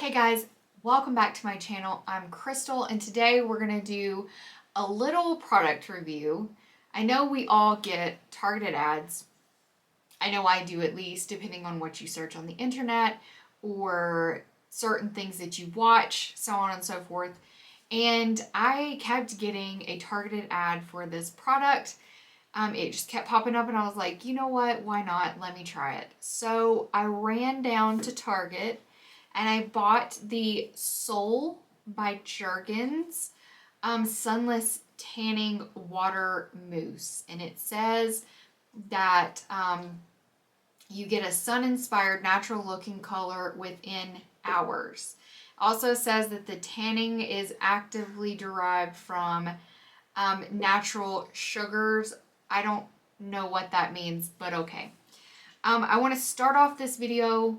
Hey guys, welcome back to my channel. I'm Krystal and today we're going to do a little product review. I know we all get targeted ads. I know I do, at least, depending on what you search on the internet or certain things that you watch, so on and so forth. And I kept getting a targeted ad for this product. It just kept popping up and I was like, you know what, why not? Let me try it. So I ran down to Target and I bought the Soul by Jergens Sunless Tanning Water Mousse. And it says that you get a sun-inspired, natural-looking color within hours. Also says that the tanning is actively derived from natural sugars. I don't know what that means, but okay. I want to start off this video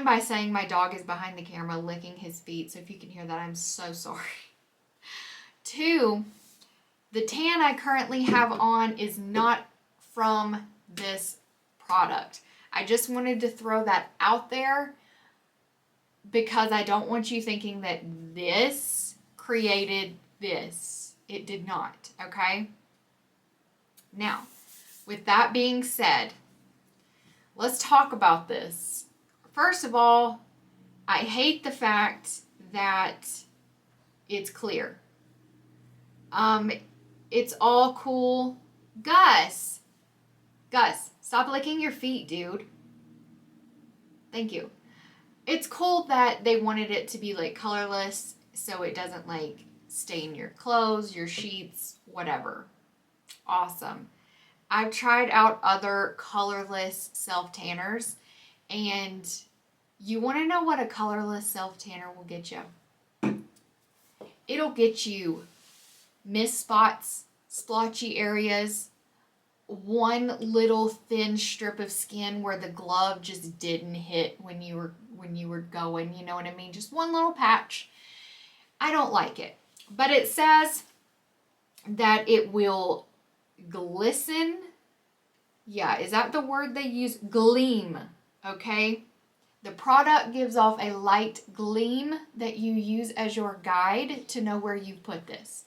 by saying my dog is behind the camera licking his feet, so if you can hear that, I'm so sorry. 2, the tan I currently have on is not from this product. I just wanted to throw that out there because I don't want you thinking that this created this. It did not, okay? Now, with that being said, let's talk about this. First of all, I hate the fact that it's clear. It's all cool. Gus, stop licking your feet, dude. Thank you. It's cool that they wanted it to be like colorless so it doesn't like stain your clothes, your sheets, whatever. Awesome. I've tried out other colorless self-tanners, and you want to know what a colorless self-tanner will get you? It'll get you mist spots, splotchy areas, one little thin strip of skin where the glove just didn't hit when you were going, you know what I mean? Just one little patch. I don't like it. But it says that it will glisten. Yeah, is that the word they use? Gleam, okay? The product gives off a light gleam that you use as your guide to know where you put this,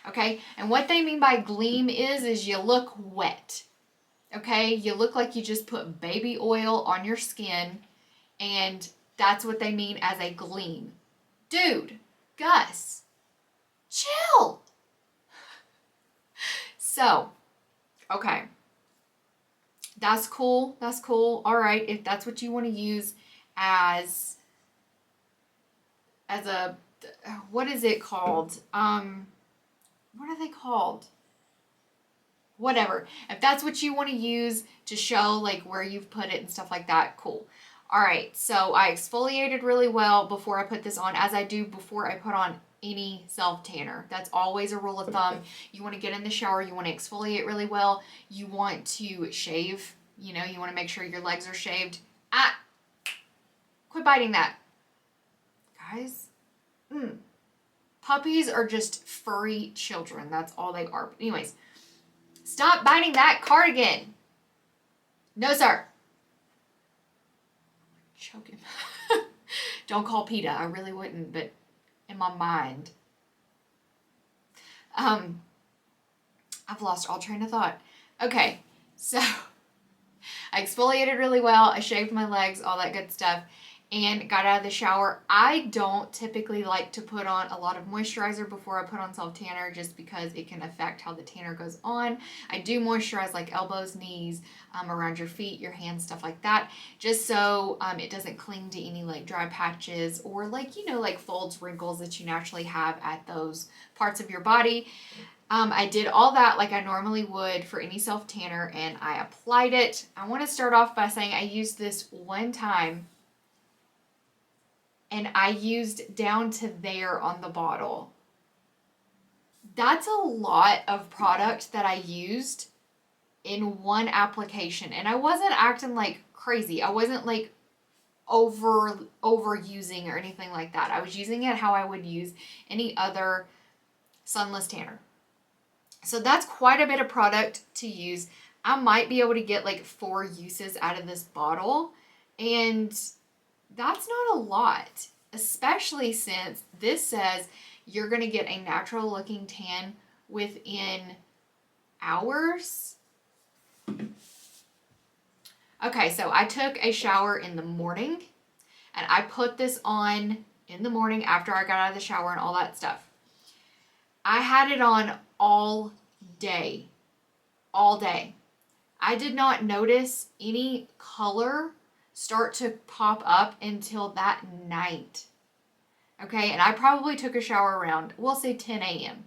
okay? And what they mean by gleam is you look wet, okay? You look like you just put baby oil on your skin, and that's what they mean as a gleam. Dude, Gus, chill. So, okay. That's cool. That's cool. All right. If that's what you want to use as a, what is it called? What are they called? Whatever. If that's what you want to use to show like where you've put it and stuff like that, cool. All right. So I exfoliated really well before I put this on, as I do before I put on any self-tanner. That's always a rule of thumb. You want to get in the shower, you want to exfoliate really well, you want to shave, you know, you want to make sure your legs are shaved. Quit biting that. Guys, puppies are just furry children. That's all they are. But anyways, stop biting that cardigan. No, sir. Choke him. Don't call PETA. I really wouldn't, but in my mind. I've lost all train of thought. Okay, so I exfoliated really well. I shaved my legs, all that good stuff, and got out of the shower. I don't typically like to put on a lot of moisturizer before I put on self-tanner just because it can affect how the tanner goes on. I do moisturize like elbows, knees, around your feet, your hands, stuff like that, just so it doesn't cling to any like dry patches or like, you know, like folds, wrinkles that you naturally have at those parts of your body. I did all that like I normally would for any self-tanner, and I applied it. I want to start off by saying I used this one time, and I used down to there on the bottle. That's a lot of product that I used in one application, and I wasn't acting like crazy. I wasn't like overusing or anything like that. I was using it how I would use any other sunless tanner. So that's quite a bit of product to use. I might be able to get like 4 uses out of this bottle, and That's not a lot, especially since this says you're going to get a natural looking tan within hours. Okay, so I took a shower in the morning and I put this on in the morning after I got out of the shower and all that stuff. I had it on all day. All day. I did not notice any color start to pop up until that night. Okay, and I probably took a shower around, we'll say 10 a.m.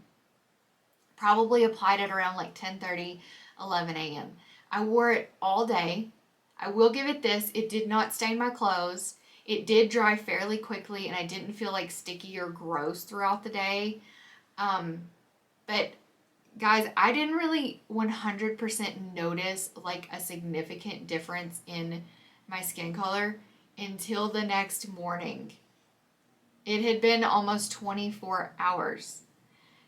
Probably applied it around like 10:30, 11 a.m. I wore it all day. I will give it this, it did not stain my clothes. It did dry fairly quickly and I didn't feel like sticky or gross throughout the day. But guys, I didn't really 100% notice like a significant difference in my skin color until the next morning. It had been almost 24 hours.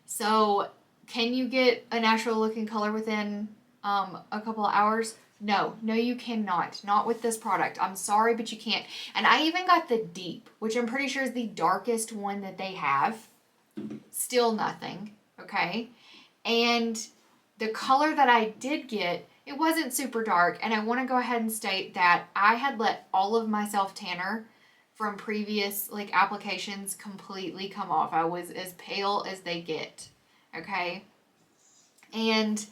So, can you get a natural looking color within a couple of hours? No, you cannot. Not with this product. I'm sorry, but you can't. And I even got the deep, which I'm pretty sure is the darkest one that they have. Still nothing, okay? And the color that I did get, it wasn't super dark. And I want to go ahead and state that I had let all of my self-tanner from previous like applications completely come off. I was as pale as they get, okay? And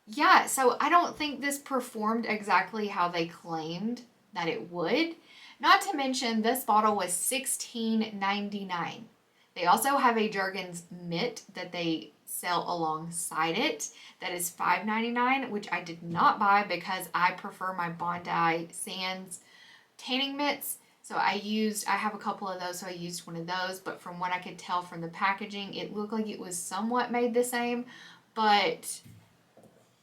yeah, so I don't think this performed exactly how they claimed that it would. Not to mention, this bottle was $16.99. They also have a Jergens mitt that they sell alongside it that is $5.99, which I did not buy because I prefer my Bondi Sands tanning mitts. So I have a couple of those, so I used one of those, but from what I could tell from the packaging, it looked like it was somewhat made the same, but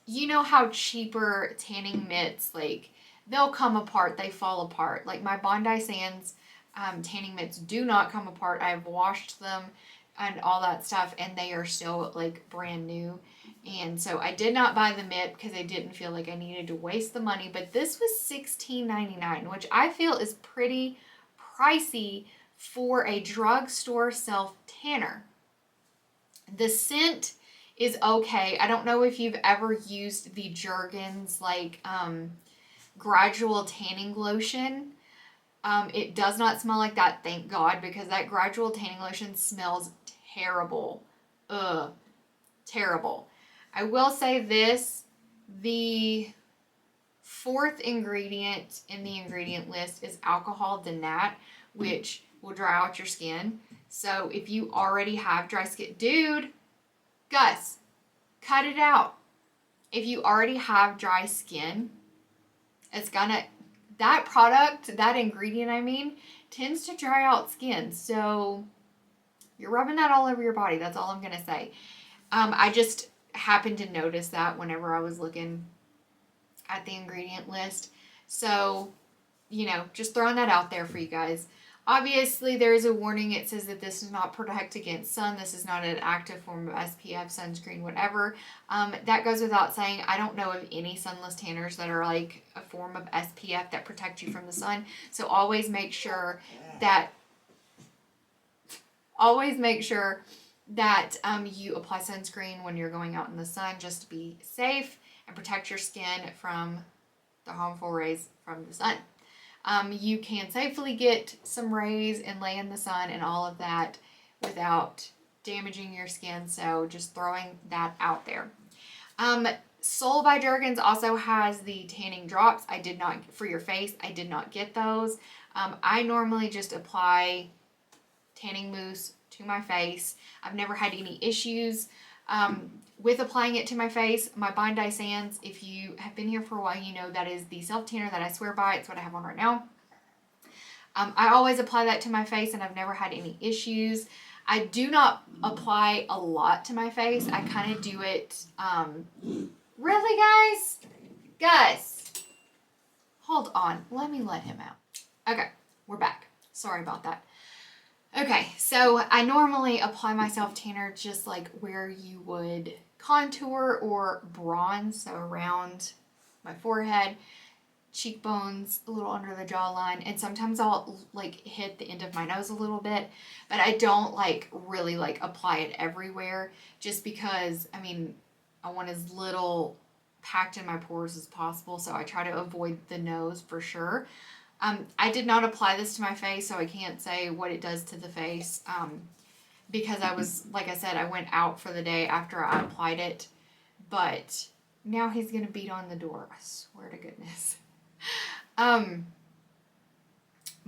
you know how cheaper tanning mitts, like, they'll come apart, they fall apart. Like my Bondi Sands tanning mitts do not come apart. I've washed them and all that stuff, and they are still like brand new. And so I did not buy the mitt because I didn't feel like I needed to waste the money. But this was $16.99, which I feel is pretty pricey for a drugstore self-tanner. The scent is okay. I don't know if you've ever used the Jergens like gradual tanning lotion. It does not smell like that, thank God, because that gradual tanning lotion smells terrible. Ugh, terrible. I will say this, the fourth ingredient in the ingredient list is alcohol denat, which will dry out your skin. So if you already have dry skin, dude, Gus, cut it out. If you already have dry skin, that product, that ingredient I mean, tends to dry out skin. So you're rubbing that all over your body. That's all I'm going to say. I just happened to notice that whenever I was looking at the ingredient list. So, just throwing that out there for you guys. Obviously, there is a warning. It says that this does not protect against sun. This is not an active form of SPF, sunscreen, whatever. That goes without saying. I don't know of any sunless tanners that are like a form of SPF that protect you from the sun. So always make sure that you apply sunscreen when you're going out in the sun, just to be safe and protect your skin from the harmful rays from the sun. You can safely get some rays and lay in the sun and all of that without damaging your skin, so just throwing that out there. Sol by Jergens also has the tanning drops. For your face, I did not get those. I normally just apply tanning mousse to my face. I've never had any issues with applying it to my face. My Bondi Sands, if you have been here for a while, you know that is the self-tanner that I swear by. It's what I have on right now. I always apply that to my face and I've never had any issues. I do not apply a lot to my face. I kind of do it, really guys? Guys, hold on. Let me let him out. Okay, we're back. Sorry about that. Okay, so I normally apply my self-tanner just like where you would contour or bronze, so around my forehead, cheekbones, a little under the jawline, and sometimes I'll like hit the end of my nose a little bit, but I don't like really like apply it everywhere, just because, I mean, I want as little packed in my pores as possible, so I try to avoid the nose for sure. I did not apply this to my face, so I can't say what it does to the face, because I was, like I said, I went out for the day after I applied it, but now he's gonna beat on the door, I swear to goodness.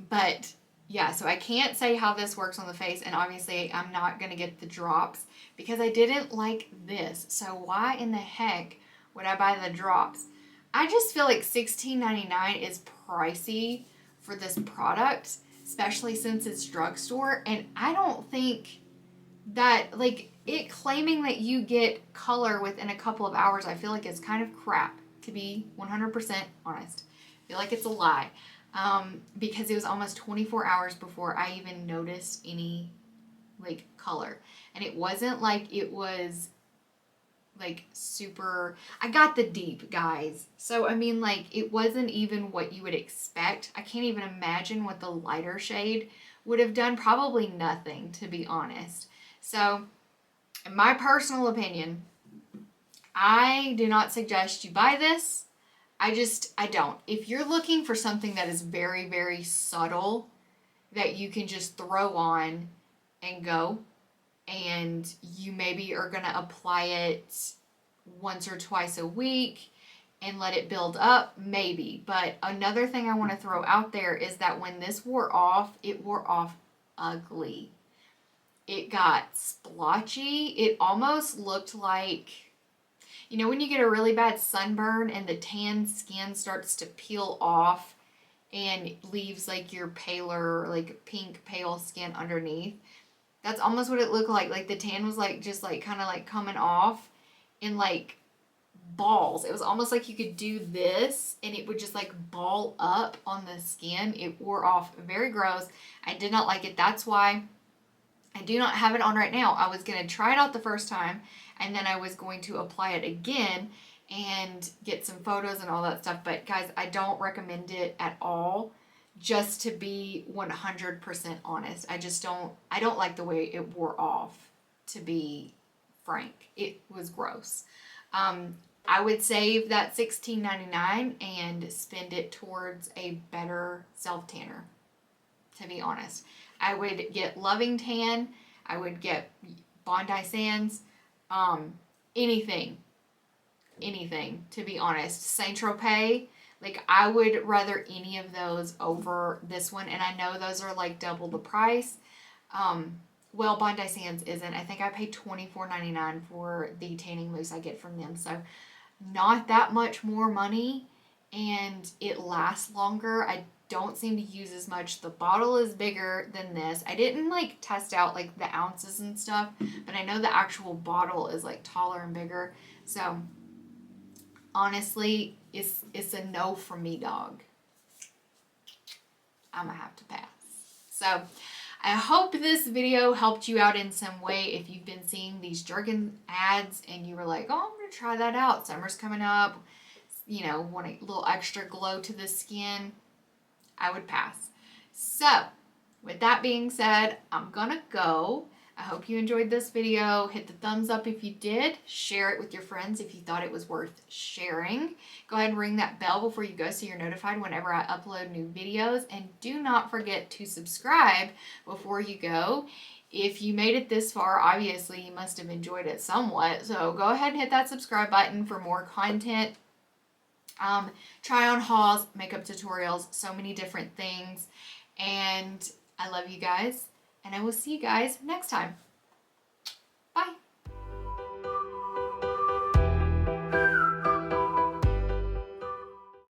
But yeah, so I can't say how this works on the face, and obviously I'm not gonna get the drops because I didn't like this. So why in the heck would I buy the drops? I just feel like $16.99 is pricey for this product, especially since it's drugstore, and I don't think that, like, it claiming that you get color within a couple of hours, I feel like it's kind of crap, to be 100% honest. I feel like it's a lie. Because it was almost 24 hours before I even noticed any, like, color. And it wasn't like it was, like, super... I got the deep, guys. So, I mean, like, it wasn't even what you would expect. I can't even imagine what the lighter shade would have done. Probably nothing, to be honest. So, in my personal opinion, I do not suggest you buy this. I don't. If you're looking for something that is very, very subtle, that you can just throw on and go, and you maybe are going to apply it once or twice a week and let it build up, maybe. But another thing I want to throw out there is that when this wore off, it wore off ugly. It got splotchy. It almost looked like... You know when you get a really bad sunburn and the tan skin starts to peel off and leaves like your paler, like pink pale skin underneath? That's almost what it looked like. Like the tan was like just like kind of like coming off in like balls. It was almost like you could do this and it would just like ball up on the skin. It wore off. Very gross. I did not like it. That's why I do not have it on right now. I was going to try it out the first time, and then I was going to apply it again and get some photos and all that stuff. But guys, I don't recommend it at all, just to be 100% honest. I don't like the way it wore off, to be frank. It was gross. I would save that $16.99 and spend it towards a better self-tanner, to be honest. I would get Loving Tan. I would get Bondi Sands. Anything, to be honest. Saint Tropez. Like, I would rather any of those over this one. And I know those are like double the price. Well, Bondi Sands isn't. I think I paid $24.99 for the tanning mousse I get from them. So, not that much more money. And it lasts longer. I don't seem to use as much. The bottle is bigger than this. I didn't like test out like the ounces and stuff, but I know the actual bottle is like taller and bigger. So honestly, it's a no for me, dog. I'm gonna have to pass. So I hope this video helped you out in some way. If you've been seeing these Jergens ads and you were like, oh, I'm gonna try that out. Summer's coming up, you know, want a little extra glow to the skin, I would pass. So, with that being said, I'm gonna go. I hope you enjoyed this video. Hit the thumbs up if you did. Share it with your friends if you thought it was worth sharing. Go ahead and ring that bell before you go so you're notified whenever I upload new videos. And do not forget to subscribe before you go. If you made it this far, obviously you must have enjoyed it somewhat. So go ahead and hit that subscribe button for more content. Try on hauls, makeup tutorials, so many different things. And I love you guys, and I will see you guys next time.